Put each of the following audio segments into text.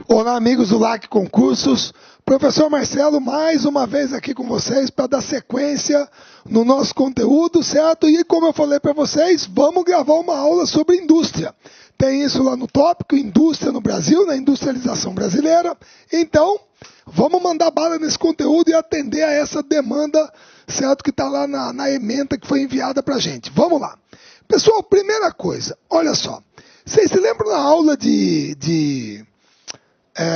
Olá, amigos do LAC Concursos. Professor Marcelo, mais uma vez aqui com vocês para dar sequência no nosso conteúdo, certo? E como eu falei para vocês, vamos gravar uma aula sobre indústria. Tem isso lá no tópico, indústria no Brasil, na industrialização brasileira. Então, vamos mandar bala nesse conteúdo e atender a essa demanda, certo? Que está lá na ementa que foi enviada para a gente. Vamos lá. Pessoal, primeira coisa, olha só. Vocês se lembram na aula de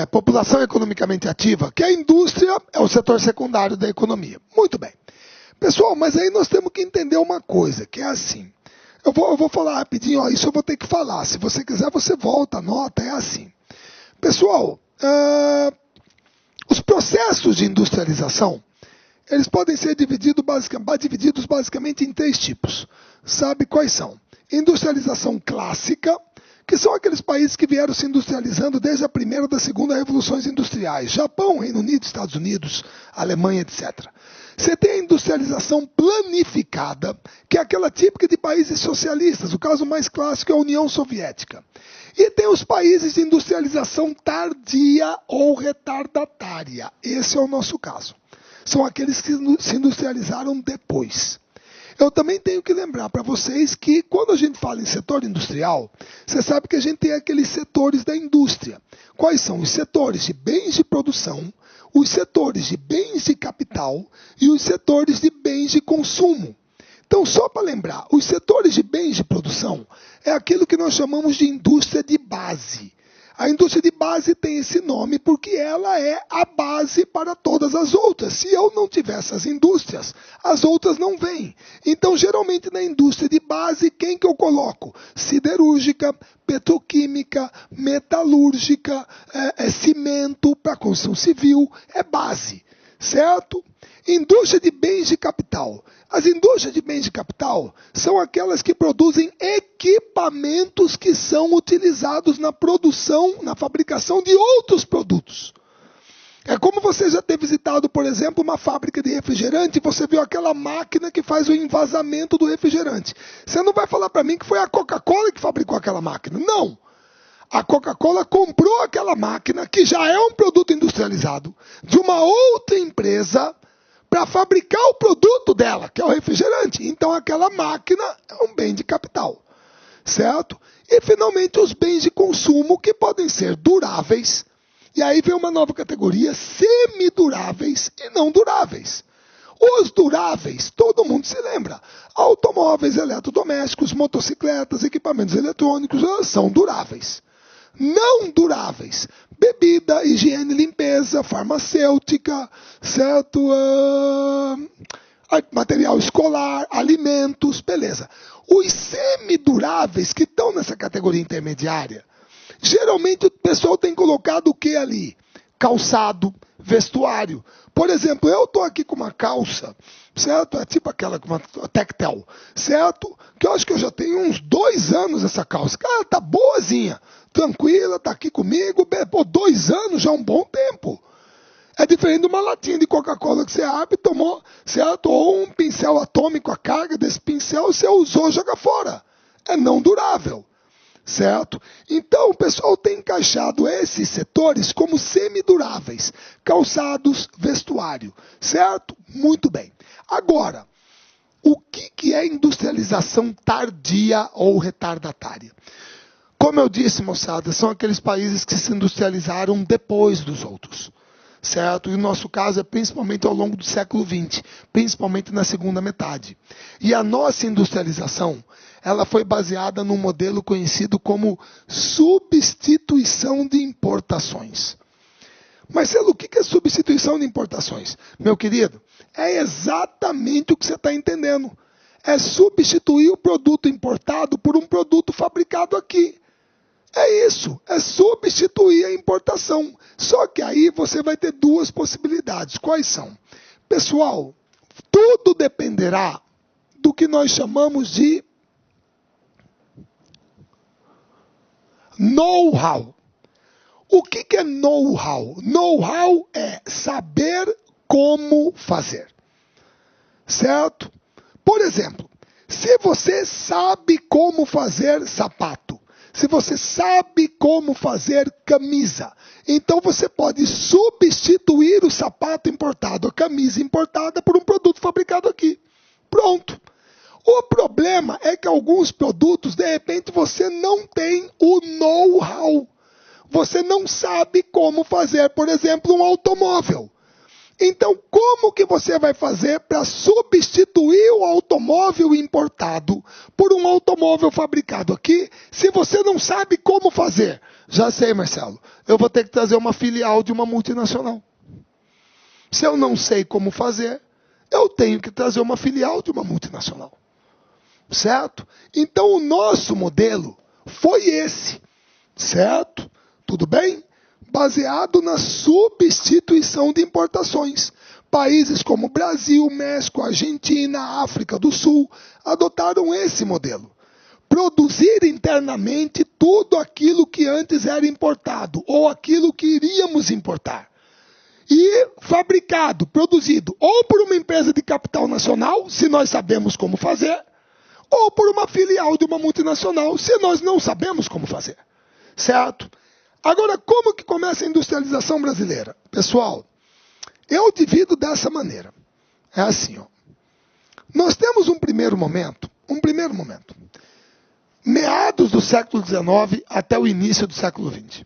população economicamente ativa, que a indústria é o setor secundário da economia. Muito bem. Pessoal, mas aí nós temos que entender uma coisa, que é assim. Eu vou falar rapidinho, ó, isso eu vou ter que falar. Se você quiser, você volta, anota, é assim. Pessoal, os processos de industrialização, eles podem ser divididos basicamente em 3 tipos. Sabe quais são? Industrialização clássica, que são aqueles países que vieram se industrializando desde a primeira e da segunda revoluções industriais. Japão, Reino Unido, Estados Unidos, Alemanha, etc. Você tem a industrialização planificada, que é aquela típica de países socialistas. O caso mais clássico é a União Soviética. E tem os países de industrialização tardia ou retardatária. Esse é o nosso caso. São aqueles que se industrializaram depois. Eu também tenho que lembrar para vocês que quando a gente fala em setor industrial, você sabe que a gente tem aqueles setores da indústria. Quais são? Os setores de bens de produção, os setores de bens de capital e os setores de bens de consumo. Então, só para lembrar, os setores de bens de produção é aquilo que nós chamamos de indústria de base. A indústria de base tem esse nome porque ela é a base para todas as outras. Se eu não tiver essas indústrias, as outras não vêm. Então, geralmente na indústria de base, quem que eu coloco? Siderúrgica, petroquímica, metalúrgica, cimento para construção civil, é base, certo? Indústria de bens de capital. As indústrias de bens de capital são aquelas que produzem equipamentos que são utilizados na produção, na fabricação de outros produtos. É como você já ter visitado, por exemplo, uma fábrica de refrigerante e você viu aquela máquina que faz o envasamento do refrigerante. Você não vai falar para mim que foi a Coca-Cola que fabricou aquela máquina. Não! A Coca-Cola comprou aquela máquina, que já é um produto industrializado, de uma outra empresa, para fabricar o produto dela, que é o refrigerante. Então, aquela máquina é um bem de capital, certo? E, finalmente, os bens de consumo, que podem ser duráveis. E aí vem uma nova categoria, semiduráveis e não duráveis. Os duráveis, todo mundo se lembra. Automóveis, eletrodomésticos, motocicletas, equipamentos eletrônicos, são duráveis. Não duráveis, bebida, higiene e limpeza, farmacêutica, certo? Material escolar, alimentos, beleza. Os semiduráveis que estão nessa categoria intermediária, geralmente o pessoal tem colocado o que ali? Calçado, vestuário. Por exemplo, eu estou aqui com uma calça, certo? É tipo aquela com uma tectel, certo? Que eu acho que eu já tenho uns 2 anos essa calça. Cara, tá boazinha, tranquila, tá aqui comigo. Pô, 2 anos já é um bom tempo. É diferente de uma latinha de Coca-Cola que você abre e tomou, certo? Ou um pincel atômico, a carga desse pincel você usou, joga fora. É não durável. Certo? Então, o pessoal tem encaixado esses setores como semiduráveis. Calçados, vestuário. Certo? Muito bem. Agora, o que é industrialização tardia ou retardatária? Como eu disse, moçada, são aqueles países que se industrializaram depois dos outros. Certo? E o nosso caso é principalmente ao longo do século XX, principalmente na segunda metade. E a nossa industrialização, ela foi baseada num modelo conhecido como substituição de importações. Marcelo, o que é substituição de importações? Meu querido, é exatamente o que você está entendendo. É substituir o produto importado por um produto fabricado aqui. É isso, é substituir a importação. Só que aí você vai ter 2 possibilidades. Quais são? Pessoal, tudo dependerá do que nós chamamos de know-how. O que é know-how? Know-how é saber como fazer. Certo? Por exemplo, se você sabe como fazer sapato, se você sabe como fazer camisa, então você pode substituir o sapato importado, a camisa importada, por um produto fabricado aqui. Pronto. O problema é que alguns produtos, de repente, você não tem o know-how. Você não sabe como fazer, por exemplo, um automóvel. Então, como que você vai fazer para substituir o automóvel importado por um automóvel fabricado aqui, se você não sabe como fazer? Já sei, Marcelo. Eu vou ter que trazer uma filial de uma multinacional. Se eu não sei como fazer, eu tenho que trazer uma filial de uma multinacional. Certo? Então, o nosso modelo foi esse. Certo? Tudo bem? Baseado na substituição de importações. Países como Brasil, México, Argentina, África do Sul adotaram esse modelo. Produzir internamente tudo aquilo que antes era importado ou aquilo que iríamos importar. E fabricado, produzido ou por uma empresa de capital nacional, se nós sabemos como fazer, ou por uma filial de uma multinacional, se nós não sabemos como fazer. Certo? Agora, como que começa a industrialização brasileira? Pessoal, eu divido dessa maneira. É assim, ó. Nós temos um primeiro momento, meados do século XIX até o início do século XX.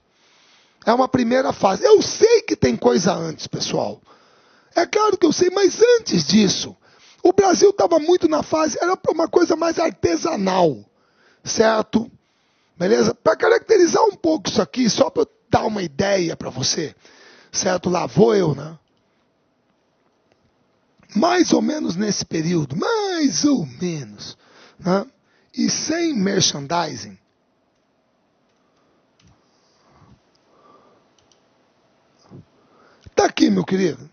É uma primeira fase. Eu sei que tem coisa antes, pessoal. É claro que eu sei, mas antes disso, o Brasil estava muito na fase, era uma coisa mais artesanal, certo? Beleza? Para caracterizar um pouco isso aqui, só para eu dar uma ideia para você, certo? Lá vou eu, né? Mais ou menos nesse período, mais ou menos, né? E sem merchandising. Tá aqui, meu querido.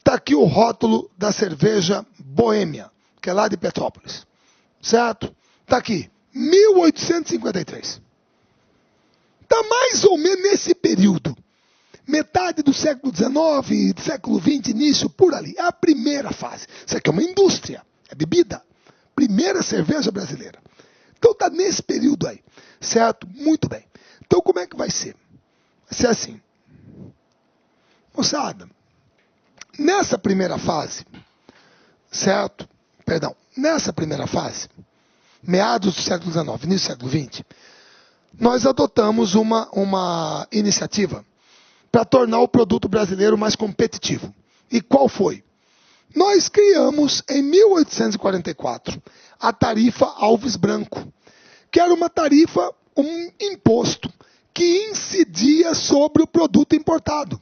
Tá aqui o rótulo da cerveja Boêmia, que é lá de Petrópolis. Certo? Tá aqui. 1853. Está mais ou menos nesse período. Metade do século XIX, século XX, início, por ali. É a primeira fase. Isso aqui é uma indústria. É bebida. Primeira cerveja brasileira. Então está nesse período aí. Certo? Muito bem. Então como é que vai ser? Vai ser assim. Moçada, nessa primeira fase, certo? Perdão. Nessa primeira fase, meados do século XIX, início do século XX, nós adotamos uma iniciativa para tornar o produto brasileiro mais competitivo. E qual foi? Nós criamos, em 1844, a tarifa Alves Branco, que era uma tarifa, um imposto, que incidia sobre o produto importado,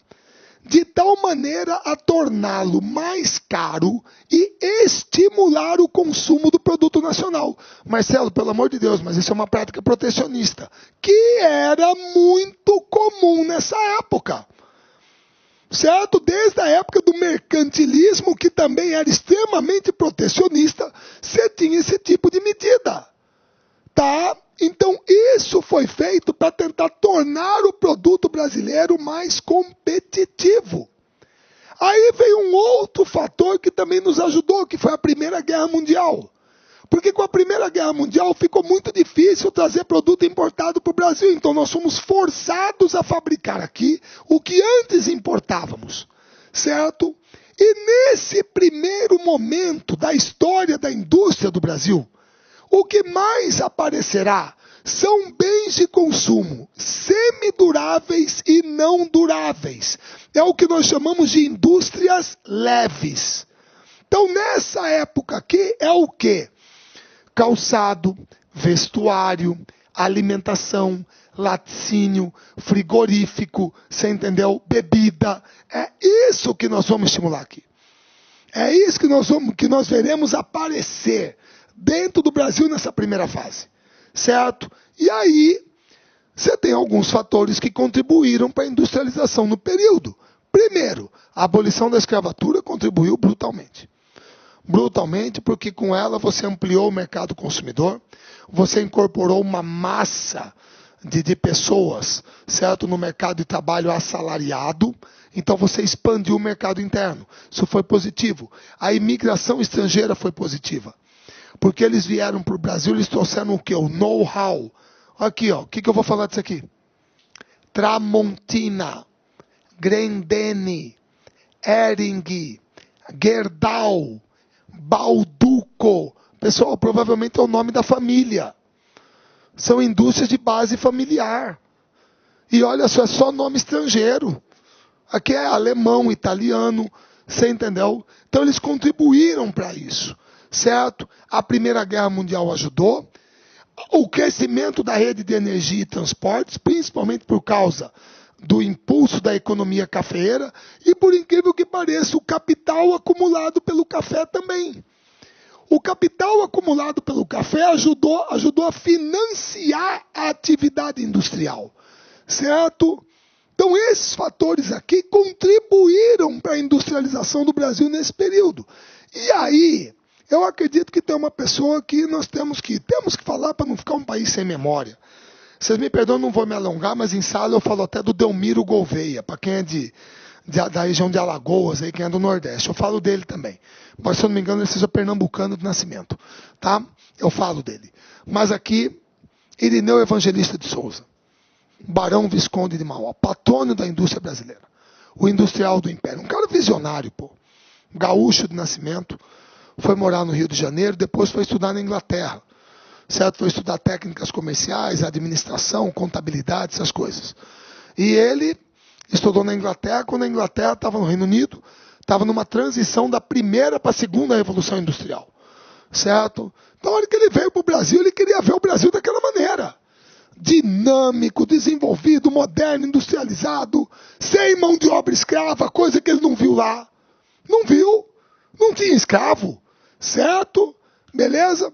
de tal maneira a torná-lo mais caro e estimular o consumo do produto nacional. Marcelo, pelo amor de Deus, mas isso é uma prática protecionista, que era muito comum nessa época. Certo? Desde a época do mercantilismo, que também era extremamente protecionista, você tinha esse tipo de medida. Tá? Então, isso foi feito para tentar tornar o produto brasileiro mais competitivo. Aí veio um outro fator que também nos ajudou, que foi a Primeira Guerra Mundial. Porque com a Primeira Guerra Mundial ficou muito difícil trazer produto importado para o Brasil. Então, nós fomos forçados a fabricar aqui o que antes importávamos. Certo? E nesse primeiro momento da história da indústria do Brasil, o que mais aparecerá são bens de consumo semiduráveis e não duráveis. É o que nós chamamos de indústrias leves. Então, nessa época aqui, é o quê? Calçado, vestuário, alimentação, laticínio, frigorífico, você entendeu? Bebida. É isso que nós vamos estimular aqui. É isso que nós veremos aparecer dentro do Brasil nessa primeira fase, certo? E aí, você tem alguns fatores que contribuíram para a industrialização no período. Primeiro, a abolição da escravatura contribuiu brutalmente. Brutalmente, porque com ela você ampliou o mercado consumidor, você incorporou uma massa de pessoas, certo? No mercado de trabalho assalariado, então você expandiu o mercado interno. Isso foi positivo. A imigração estrangeira foi positiva. Porque eles vieram para o Brasil, eles trouxeram o quê? O know-how, Aqui, ó, o que eu vou falar disso aqui? Tramontina, Grendene, Hering, Gerdau, Balduco. Pessoal, provavelmente é o nome da família. São indústrias de base familiar. E olha só, é só nome estrangeiro. Aqui é alemão, italiano, você entendeu? Então eles contribuíram para isso, certo? A Primeira Guerra Mundial ajudou. O crescimento da rede de energia e transportes, principalmente por causa do impulso da economia cafeeira, e por incrível que pareça, o capital acumulado pelo café também. O capital acumulado pelo café ajudou a financiar a atividade industrial, certo? Então esses fatores aqui contribuíram para a industrialização do Brasil nesse período. E aí, eu acredito que tem uma pessoa que nós temos que falar para não ficar um país sem memória. Vocês me perdoam, não vou me alongar, mas em sala eu falo até do Delmiro Gouveia, para quem é da região de Alagoas, aí, quem é do Nordeste. Eu falo dele também. Mas, se eu não me engano, ele seja pernambucano de nascimento. Tá? Eu falo dele. Mas aqui, Irineu Evangelista de Souza, Barão Visconde de Mauá, patrono da indústria brasileira, o industrial do Império, um cara visionário, pô, gaúcho de nascimento, foi morar no Rio de Janeiro, depois foi estudar na Inglaterra, certo? Foi estudar técnicas comerciais, administração, contabilidade, essas coisas. E ele estudou na Inglaterra, quando a Inglaterra estava no Reino Unido, estava numa transição da primeira para a segunda Revolução Industrial, certo? Então, na hora que ele veio para o Brasil, ele queria ver o Brasil daquela maneira. Dinâmico, desenvolvido, moderno, industrializado, sem mão de obra escrava, coisa que ele não viu lá. Não viu, não tinha escravo, certo? Beleza?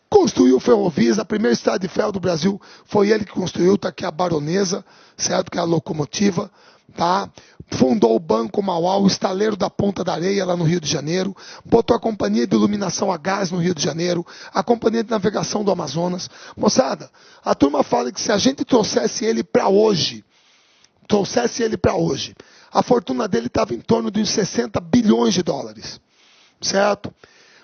Construiu ferrovias, a primeira estrada de ferro do Brasil foi ele que construiu, tá aqui a Baronesa, certo? Que é a locomotiva, tá? Fundou o Banco Mauá, o estaleiro da Ponta da Areia, lá no Rio de Janeiro. Botou a Companhia de Iluminação a Gás no Rio de Janeiro. A Companhia de Navegação do Amazonas. Moçada, a turma fala que se a gente trouxesse ele para hoje, a fortuna dele estava em torno de uns 60 bilhões de dólares. Certo?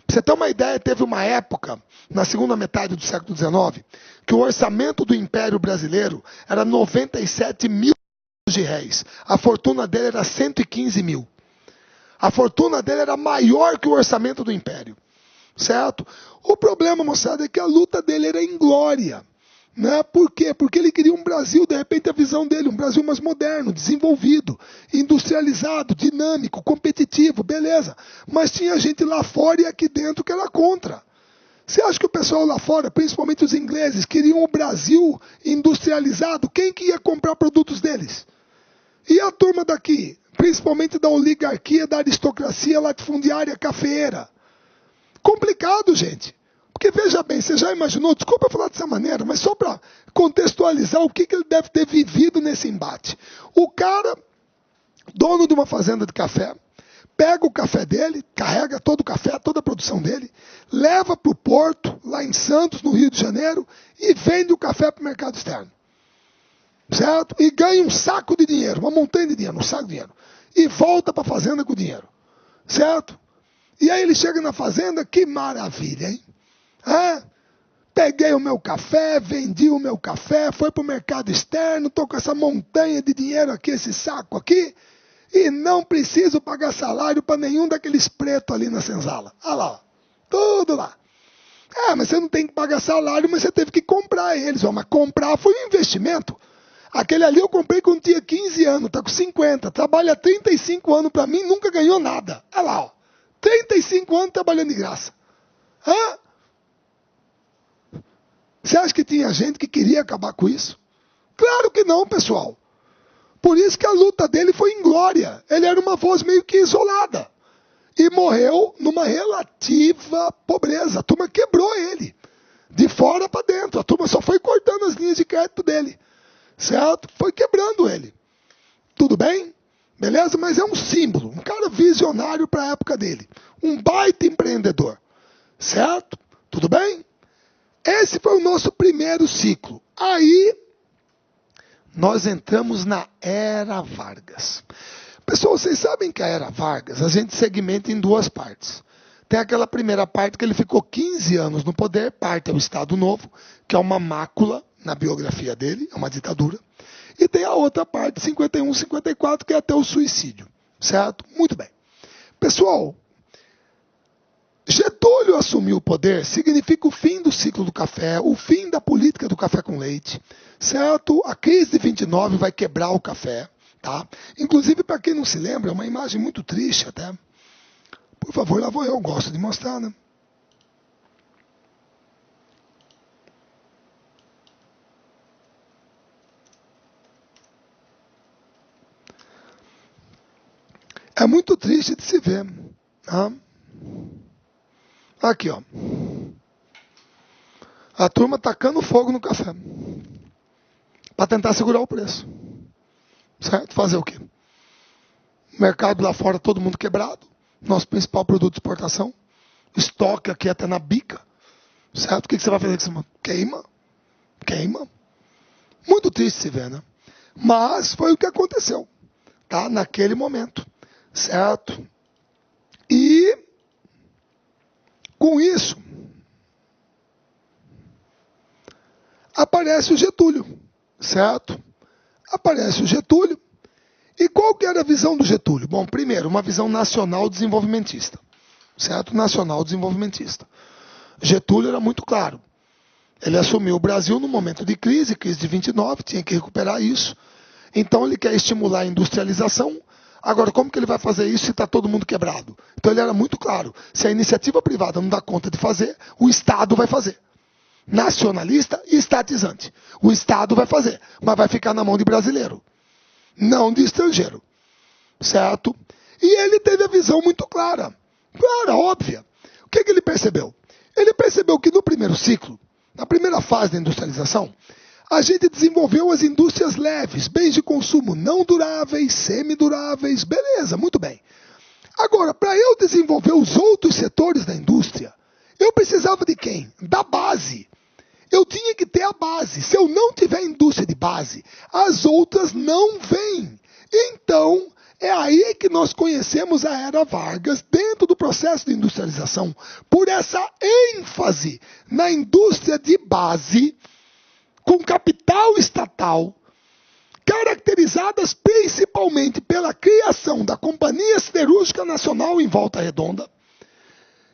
Pra você ter uma ideia, teve uma época, na segunda metade do século XIX, que o orçamento do Império Brasileiro era 97 mil de réis. A fortuna dele era 115 mil. A fortuna dele era maior que o orçamento do Império. Certo? O problema, moçada, é que a luta dele era inglória. Né? Por quê? Porque ele queria um Brasil, de repente a visão dele, um Brasil mais moderno, desenvolvido, industrializado, dinâmico, competitivo, beleza. Mas tinha gente lá fora e aqui dentro que era contra. Você acha que o pessoal lá fora, principalmente os ingleses, queriam o Brasil industrializado? Quem que ia comprar produtos deles? E a turma daqui, principalmente da oligarquia, da aristocracia latifundiária cafeeira? Complicado, gente. Porque veja bem, você já imaginou, desculpa falar dessa maneira, mas só para contextualizar o que ele deve ter vivido nesse embate. O cara, dono de uma fazenda de café, pega o café dele, carrega todo o café, toda a produção dele, leva para o porto, lá em Santos, no Rio de Janeiro, e vende o café para o mercado externo. Certo? E ganha um saco de dinheiro, uma montanha de dinheiro, um saco de dinheiro. E volta para a fazenda com o dinheiro. Certo? E aí ele chega na fazenda, que maravilha, hein? Peguei o meu café, vendi o meu café, foi para o mercado externo, estou com essa montanha de dinheiro aqui, esse saco aqui, e não preciso pagar salário para nenhum daqueles pretos ali na senzala. Olha lá, tudo lá. Mas você não tem que pagar salário, mas você teve que comprar eles. Mas comprar foi um investimento. Aquele ali eu comprei quando tinha 15 anos, está com 50, trabalha 35 anos para mim, nunca ganhou nada. Olha lá, ó, 35 anos trabalhando de graça. Você acha que tinha gente que queria acabar com isso? Claro que não, pessoal. Por isso que a luta dele foi inglória. Ele era uma voz meio que isolada. E morreu numa relativa pobreza. A turma quebrou ele. De fora para dentro. A turma só foi cortando as linhas de crédito dele. Certo? Foi quebrando ele. Tudo bem? Beleza? Mas é um símbolo. Um cara visionário para a época dele. Um baita empreendedor. Certo? Tudo bem? Esse foi o nosso primeiro ciclo. Aí, nós entramos na Era Vargas. Pessoal, vocês sabem que a Era Vargas, a gente segmenta em duas partes. Tem aquela primeira parte que ele ficou 15 anos no poder, parte é o Estado Novo, que é uma mácula, na biografia dele, é uma ditadura. E tem a outra parte, 51, 54, que é até o suicídio. Certo? Muito bem. Pessoal, Getúlio assumiu o poder significa o fim do ciclo do café, o fim da política do café com leite. Certo? A crise de 29 vai quebrar o café. Tá? Inclusive, para quem não se lembra, é uma imagem muito triste até. Por favor, lá vou eu, gosto de mostrar, né? É muito triste de se ver. Tá? Aqui, ó. A turma tacando fogo no café. Para tentar segurar o preço. Certo? Fazer o quê? Mercado lá fora, todo mundo quebrado. Nosso principal produto de exportação. Estoque aqui até na bica. Certo? O que você vai fazer com isso? Queima. Queima. Muito triste se ver, né? Mas foi o que aconteceu. Tá? Naquele momento. Certo? E com isso aparece o Getúlio. Certo? Aparece o Getúlio. E qual que era a visão do Getúlio? Bom, primeiro, uma visão nacional desenvolvimentista. Certo? Nacional desenvolvimentista. Getúlio era muito claro. Ele assumiu o Brasil num momento de crise de 29, tinha que recuperar isso. Então ele quer estimular a industrialização. Agora, como que ele vai fazer isso se está todo mundo quebrado? Então ele era muito claro. Se a iniciativa privada não dá conta de fazer, o Estado vai fazer. Nacionalista e estatizante. O Estado vai fazer, mas vai ficar na mão de brasileiro. Não de estrangeiro. Certo? E ele teve a visão muito clara. Clara, óbvia. O que ele percebeu? Ele percebeu que no primeiro ciclo, na primeira fase da industrialização, a gente desenvolveu as indústrias leves, bens de consumo não duráveis, semiduráveis, beleza, muito bem. Agora, para eu desenvolver os outros setores da indústria, eu precisava de quem? Da base. Eu tinha que ter a base. Se eu não tiver indústria de base, as outras não vêm. Então, é aí que nós conhecemos a Era Vargas dentro do processo de industrialização, por essa ênfase na indústria de base, com capital estatal, caracterizadas principalmente pela criação da Companhia Siderúrgica Nacional em Volta Redonda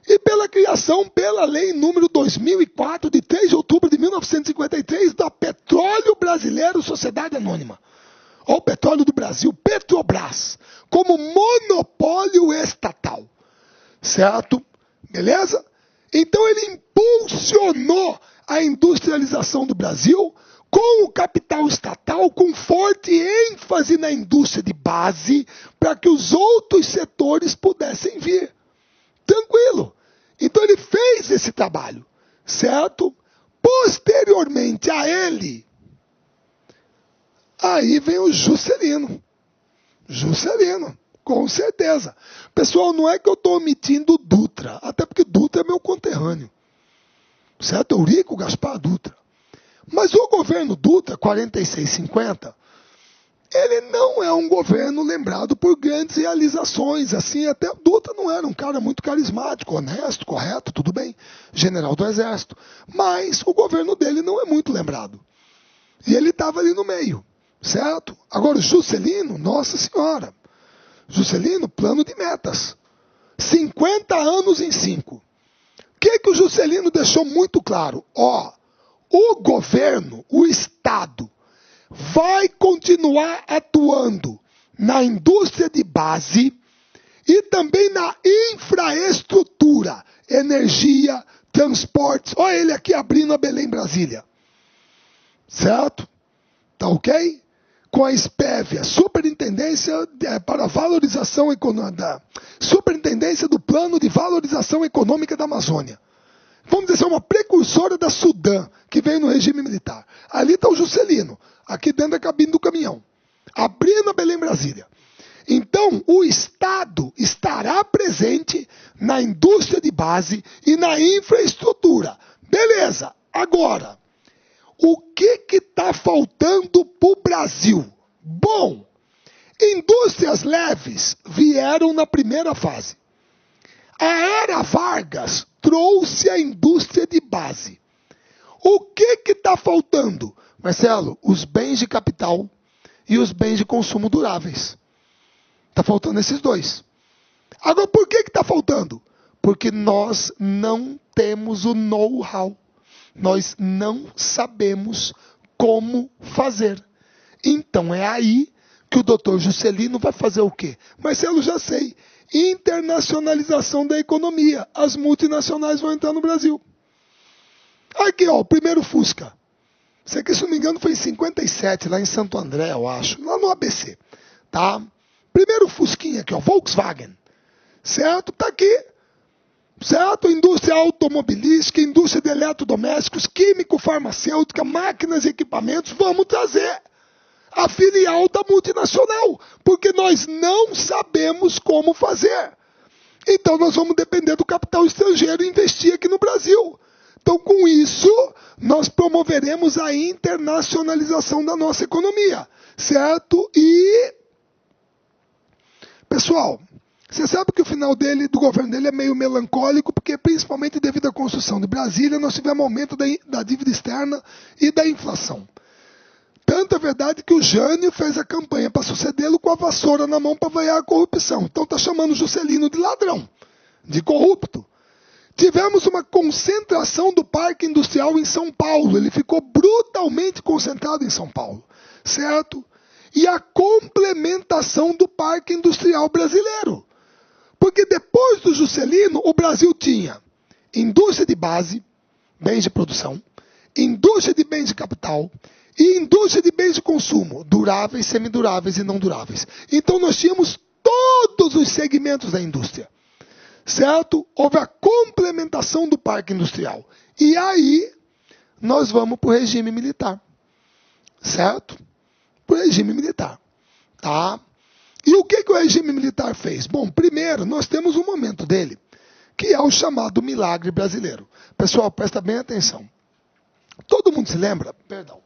e pela criação, pela lei número 2004, de 3 de outubro de 1953, da Petróleo Brasileiro Sociedade Anônima, ou Petróleo do Brasil, Petrobras, como monopólio estatal. Certo? Beleza? Então ele impulsionou a industrialização do Brasil com o capital estatal, com forte ênfase na indústria de base, para que os outros setores pudessem vir. Tranquilo. Então ele fez esse trabalho, certo? Posteriormente a ele, aí vem o Juscelino. Juscelino, com certeza. Pessoal, não é que eu estou omitindo o Dutra, até porque Dutra é meu conterrâneo. Certo? Eurico Gaspar Dutra. Mas o governo Dutra, 46-50, ele não é um governo lembrado por grandes realizações. Assim, até o Dutra não era um cara muito carismático, honesto, correto, tudo bem. General do Exército. Mas o governo dele não é muito lembrado. E ele estava ali no meio. Certo? Agora o Juscelino, nossa senhora. Juscelino, plano de metas. 50 anos em 5. O que o Juscelino deixou muito claro? Ó, o governo, o Estado, vai continuar atuando na indústria de base e também na infraestrutura, energia, transportes. Olha ele aqui abrindo a Belém Brasília. Certo? Tá ok? Com a SPEV, a Superintendência para Valorização Econômica, Superintendência do Plano de Valorização Econômica da Amazônia. Vamos dizer, uma precursora da Sudã, que veio no regime militar. Ali está o Juscelino, aqui dentro da cabine do caminhão, abrindo a Belém Brasília. Então, o Estado estará presente na indústria de base e na infraestrutura. Beleza, agora, o que está faltando para o Brasil? Bom, indústrias leves vieram na primeira fase. A Era Vargas trouxe a indústria de base. O que está faltando? Marcelo, os bens de capital e os bens de consumo duráveis. Está faltando esses dois. Agora, por que está faltando? Porque nós não temos o know-how. Nós não sabemos como fazer. Então é aí que o doutor Juscelino vai fazer o quê? Marcelo, já sei. Internacionalização da economia. As multinacionais vão entrar no Brasil. Aqui, ó, o primeiro Fusca. Isso aqui, se não me engano, foi em 57, lá em Santo André, eu acho. Lá no ABC. Tá? Primeiro Fusquinha aqui, ó, Volkswagen. Certo? Tá aqui. Certo? Indústria automobilística, indústria de eletrodomésticos, químico-farmacêutica, máquinas e equipamentos. Vamos trazer a filial da multinacional, porque nós não sabemos como fazer. Então nós vamos depender do capital estrangeiro e investir aqui no Brasil. Então, com isso, nós promoveremos a internacionalização da nossa economia, certo? E, pessoal, você sabe que o final do governo dele é meio melancólico, porque principalmente devido à construção de Brasília, nós tivemos aumento da dívida externa e da inflação. Tanto é verdade que o Jânio fez a campanha para sucedê-lo com a vassoura na mão para vaiar a corrupção. Então está chamando o Juscelino de ladrão, de corrupto. Tivemos uma concentração do parque industrial em São Paulo. Ele ficou brutalmente concentrado em São Paulo, certo? E a complementação do parque industrial brasileiro. Porque depois do Juscelino, o Brasil tinha indústria de base, bens de produção, indústria de bens de capital e indústria de bens de consumo, duráveis, semiduráveis e não duráveis. Então nós tínhamos todos os segmentos da indústria. Certo? Houve a complementação do parque industrial. E aí, nós vamos para o regime militar. Certo? Para o regime militar. Tá? E o que o regime militar fez? Bom, primeiro, nós temos um momento dele, que é o chamado milagre brasileiro. Pessoal, presta bem atenção. Todo mundo se lembra? Perdão.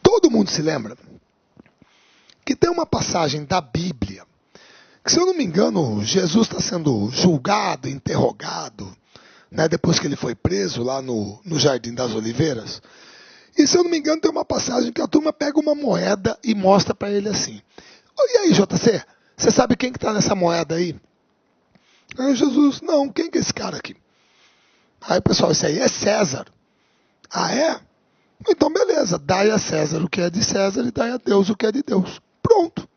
Todo mundo se lembra que tem uma passagem da Bíblia, que, se eu não me engano, Jesus está sendo julgado, interrogado, né, depois que ele foi preso lá no Jardim das Oliveiras. E, se eu não me engano, tem uma passagem que a turma pega uma moeda e mostra para ele assim. E aí, JC, você sabe quem que está nessa moeda aí? Aí Jesus, não, quem que é esse cara aqui? Aí, pessoal, esse aí é César. Ah, é? Então, beleza, dai a César o que é de César e dai a Deus o que é de Deus. Pronto.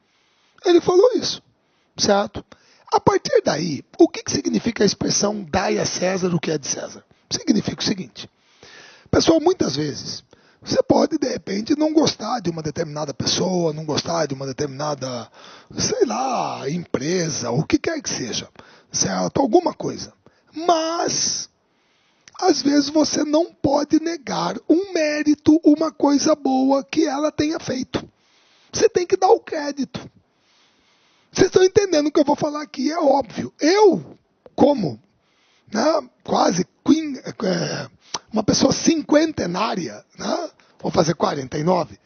Ele falou isso, certo? A partir daí, o que significa a expressão dai a César o que é de César? Significa o seguinte. Pessoal, muitas vezes, você pode, de repente, não gostar de uma determinada pessoa, não gostar de uma determinada, sei lá, empresa, o que quer que seja, certo? Alguma coisa. Mas, às vezes, você não pode negar um mérito, uma coisa boa que ela tenha feito. Você tem que dar o crédito. Vocês estão entendendo o que eu vou falar aqui, é óbvio. Eu, como quase uma pessoa cinquentenária, vou fazer 49,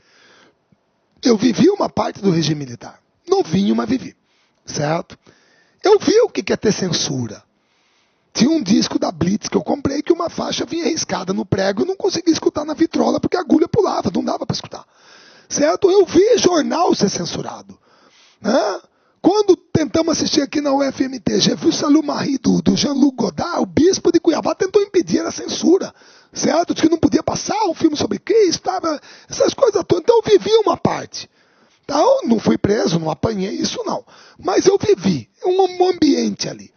eu vivi uma parte do regime militar. Novinho, mas vivi. Certo? Eu vi o que é ter censura. Tinha um disco da Blitz que eu comprei que uma faixa vinha riscada no prego e eu não conseguia escutar na vitrola porque a agulha pulava, não dava para escutar. Certo? Eu vi jornal ser censurado. Quando tentamos assistir aqui na UFMT, já viu o Salut Marie do Jean-Luc Godard, o bispo de Cuiabá tentou impedir a censura. Certo? Disse que não podia passar um filme sobre Cristo, essas coisas todas. Então eu vivi uma parte. Então, não fui preso, não apanhei isso não. Mas eu vivi um ambiente ali.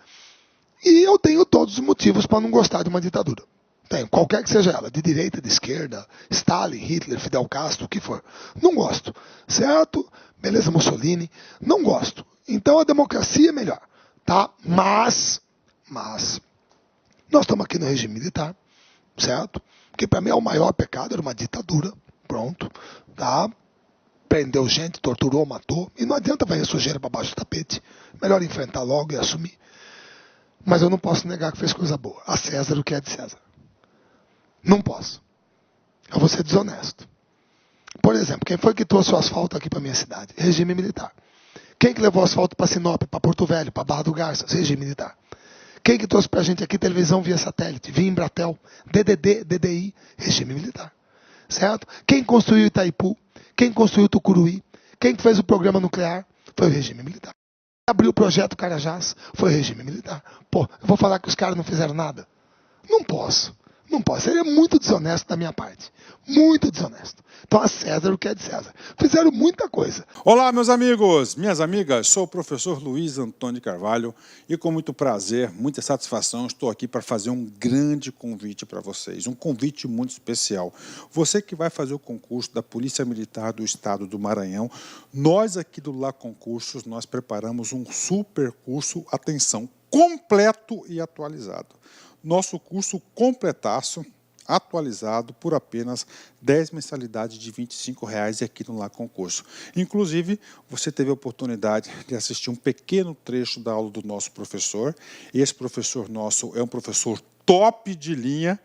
E eu tenho todos os motivos para não gostar de uma ditadura. Tenho, qualquer que seja ela, de direita, de esquerda, Stalin, Hitler, Fidel Castro, o que for. Não gosto, certo? Beleza, Mussolini, não gosto. Então a democracia é melhor, tá? Mas, nós estamos aqui no regime militar, certo? Que para mim é o maior pecado, era uma ditadura, pronto, tá? Prendeu gente, torturou, matou, e não adianta vai a sujeira para baixo do tapete, melhor enfrentar logo e assumir. Mas eu não posso negar que fez coisa boa. A César o que é de César. Não posso. Eu vou ser desonesto. Por exemplo, quem foi que trouxe o asfalto aqui para minha cidade? Regime militar. Quem que levou o asfalto para Sinop, para Porto Velho, para Barra do Garças? Regime militar. Quem que trouxe pra gente aqui televisão via satélite, via Embratel, DDD, DDI, regime militar. Certo? Quem construiu Itaipu, quem construiu Tucuruí, quem fez o programa nuclear, foi o regime militar. Quem abriu o projeto Carajás, foi o regime militar. Pô, eu vou falar que os caras não fizeram nada? Não posso. Não posso. Seria muito desonesto da minha parte. Muito desonesto. Então, a César o que é de César. Fizeram muita coisa. Olá, meus amigos, minhas amigas. Sou o professor Luiz Antônio Carvalho e com muito prazer, muita satisfação, estou aqui para fazer um grande convite para vocês. Um convite muito especial. Você que vai fazer o concurso da Polícia Militar do Estado do Maranhão, nós aqui do Lá Concursos, nós preparamos um super curso, atenção, completo e atualizado. Nosso curso completaço, atualizado por apenas 10 mensalidades de R$ 25,00 aqui no Lá Concurso. Inclusive, você teve a oportunidade de assistir um pequeno trecho da aula do nosso professor. Esse professor nosso é um professor top de linha,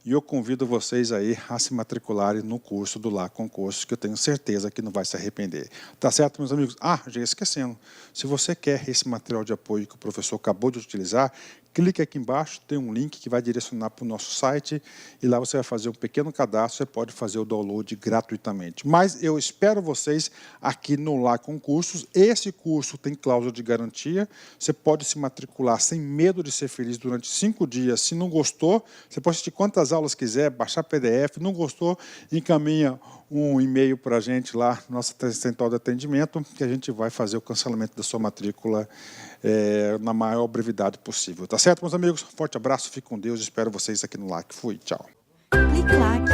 e eu convido vocês aí a se matricularem no curso do Lá Concursos, que eu tenho certeza que não vai se arrepender. Tá certo, meus amigos? Ah, já ia esquecendo. Se você quer esse material de apoio que o professor acabou de utilizar, clique aqui embaixo, tem um link que vai direcionar para o nosso site e lá você vai fazer um pequeno cadastro, você pode fazer o download gratuitamente. Mas eu espero vocês aqui no Lá Concursos. Esse curso tem cláusula de garantia, você pode se matricular sem medo de ser feliz durante 5 dias. Se não gostou, você pode assistir quantas aulas quiser, baixar PDF, não gostou, encaminha um e-mail para a gente lá, nossa central de atendimento, que a gente vai fazer o cancelamento da sua matrícula na maior brevidade possível. Tá certo, meus amigos? Forte abraço, fique com Deus, espero vocês aqui no LAC. Fui, tchau. Clique LAC.